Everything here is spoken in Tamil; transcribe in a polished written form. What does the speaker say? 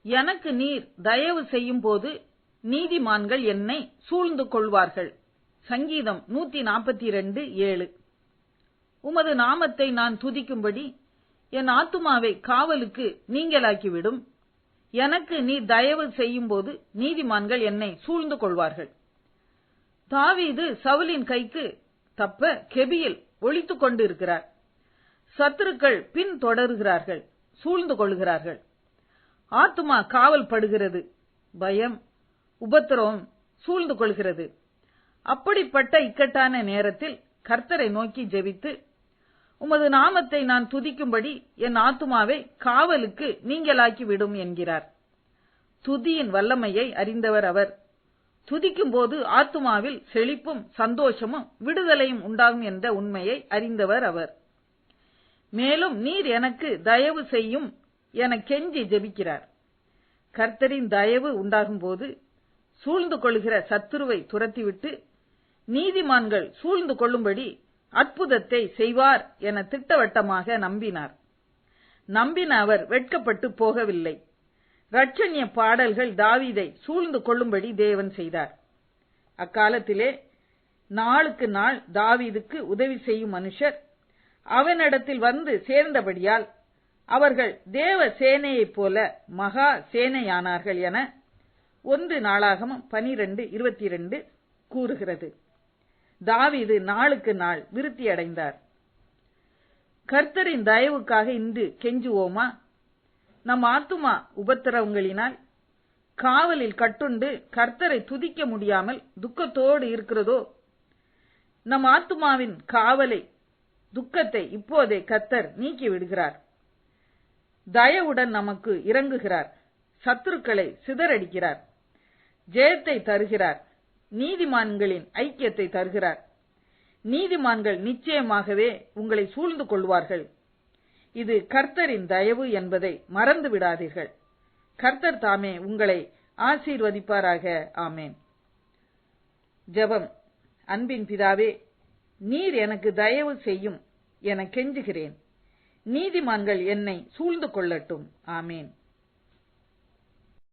எனக்கு நீர் தயவு செய்யும் போது நீதிமான்கள் என்னை சூழ்ந்து கொள்வார்கள். சங்கீதம் 142:7. உமது நாமத்தை நான் துதிக்கும்படி என் ஆத்துமாவை காவலுக்கு நீங்கலாக்கிவிடும். எனக்கு நீர் தயவு செய்யும் போது நீதிமான்கள் என்னை சூழ்ந்து கொள்வார்கள். தாவீது சவுலின் கைக்கு தப்ப கெபியில் ஒளித்துக் கொண்டு இருக்கிறார். சத்துருக்கள் பின் தொடர்கிறார்கள், சூழ்ந்து கொள்கிறார்கள். ஆத்துமா காவல் படுகிறது, பயம் உபத்திரவம் சூழ்ந்து கொள்கிறது. அப்படிப்பட்ட இக்கட்டான நேரத்தில் கர்த்தரை நோக்கி ஜெபித்து, உமது நாமத்தை நான் துதிக்கும்படி என் ஆத்துமாவை காவலுக்கு நீங்கலாக்கி விடும் என்கிறார். துதியின் வல்லமையை அறிந்தவர் அவர். துதிக்கும் போது ஆத்துமாவில் செழிப்பும் சந்தோஷமும் விடுதலையும் உண்டாகும் என்ற உண்மையை அறிந்தவர் அவர். மேலும் நீர் எனக்கு தயவு செய்யும் என கெஞ்சி ஜெபிக்கிறார். கர்த்தரின் தயவு உண்டாகும் போது சூழ்ந்து கொள்கிற சத்துருவை துரத்திவிட்டு நீதிமான்கள் சூழ்ந்து கொள்ளும்படி அற்புதத்தை செய்வார் என திட்டவட்டமாக நம்பினார். நம்பின அவர் வெட்கப்பட்டு போகவில்லை. இரட்சணிய பாடல்கள் தாவீதை சூழ்ந்து கொள்ளும்படி தேவன் செய்தார். அக்காலத்திலே நாளுக்கு நாள் தாவீதுக்கு உதவி செய்யும் மனுஷர் அவனிடத்தில் வந்து சேர்ந்தபடியால் அவர்கள் தேவ சேனையைப் போல மகா சேனையானார்கள் என 1 நாளாகமம் 12:22 கூறுகிறது. தாவீது நாளுக்கு நாள் விருத்தி அடைந்தார். கர்த்தரின் தயவுக்காக இன்று கெஞ்சுவோமா? நம் ஆத்துமா உபத்திரவங்களினால் காவலில் கட்டுண்டு கர்த்தரை துதிக்க முடியாமல் துக்கத்தோடு இருக்கிறதோ? நம் ஆத்துமாவின் காவலை, துக்கத்தை இப்போதே கர்த்தர் நீக்கி விடுகிறார். தயவுடன் நமக்கு இறங்குகிறார். சத்துருக்களை சிதறடிக்கிறார். ஜெயத்தை தருகிறார். நீதிமான்களின் ஐக்கியத்தை தருகிறார். நீதிமான்கள் நிச்சயமாகவே உங்களை சூழ்ந்து கொள்வார்கள். இது கர்த்தரின் தயவு என்பதை மறந்து விடாதீர்கள். கர்த்தர் தாமே உங்களை ஆசீர்வதிப்பாராக. ஆமேன். ஜெபம். அன்பின் பிதாவே, நீர் எனக்கு தயவு செய்யும் என கெஞ்சுகிறேன். நீதிமான்கள் என்னை சூழ்ந்து கொள்ளட்டும். ஆமேன்.